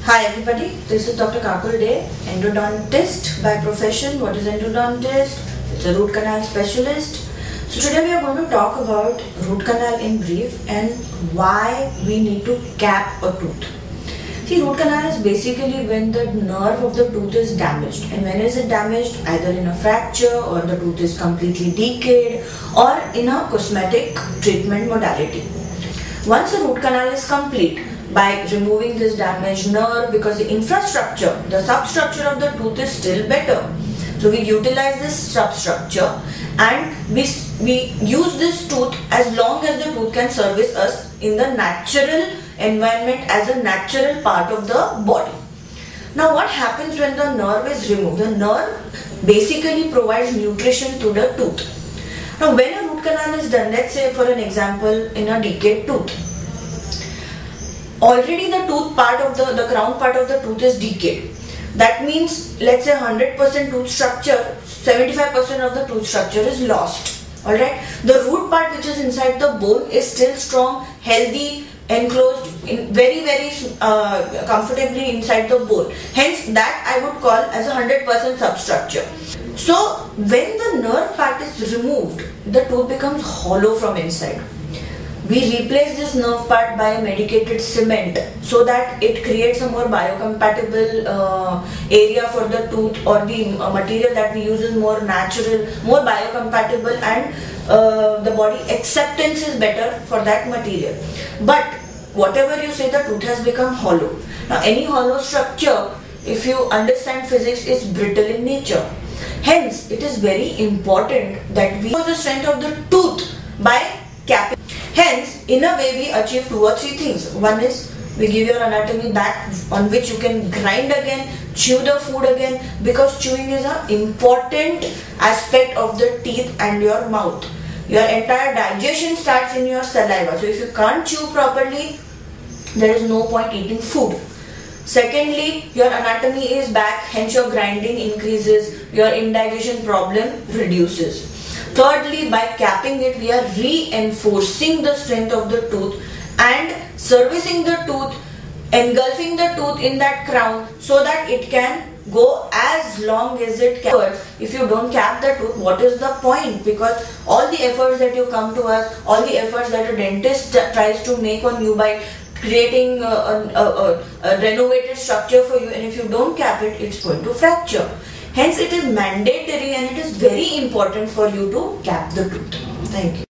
Hi everybody, this is Dr. Kakul Dey, endodontist by profession. What is endodontist? It's a root canal specialist. So today we are going to talk about root canal in brief and why we need to cap a tooth. See, root canal is basically when the nerve of the tooth is damaged. And when is it damaged? Either in a fracture or the tooth is completely decayed or in a cosmetic treatment modality. Once the root canal is complete, by removing this damaged nerve, because the infrastructure, the substructure of the tooth is still better. So we utilize this substructure and we use this tooth as long as the tooth can service us in the natural environment as a natural part of the body. Now what happens when the nerve is removed? The nerve basically provides nutrition to the tooth. Now when a root canal is done, let's say for an example in a decayed tooth, already the tooth part of the crown part of the tooth is decayed. That means, let's say 100% tooth structure, 75% of the tooth structure is lost. Alright, the root part which is inside the bone is still strong, healthy, enclosed, very comfortably inside the bone. Hence that I would call as a 100% substructure. So when the nerve part is removed, the tooth becomes hollow from inside. We replace this nerve part by a medicated cement so that it creates a more biocompatible area for the tooth, or the material that we use is more natural, more biocompatible, and the body acceptance is better for that material. But whatever you say, the tooth has become hollow. Now any hollow structure, if you understand physics, is brittle in nature. Hence it is very important that we use the strength of the tooth by capping. Hence, in a way, we achieve 2 or 3 things. One is, we give your anatomy back on which you can grind again, chew the food again, because chewing is an important aspect of the teeth and your mouth. Your entire digestion starts in your saliva. So, if you can't chew properly, there is no point eating food. Secondly, your anatomy is back, hence your grinding increases, your indigestion problem reduces. Thirdly, by capping it, we are reinforcing the strength of the tooth and servicing the tooth, engulfing the tooth in that crown so that it can go as long as it can. If you don't cap the tooth, what is the point? Because all the efforts that you come to us, all the efforts that a dentist tries to make on you by creating a renovated structure for you, and if you don't cap it, it's going to fracture. Hence, it is mandatory and it is very important for you to cap the tooth. Thank you.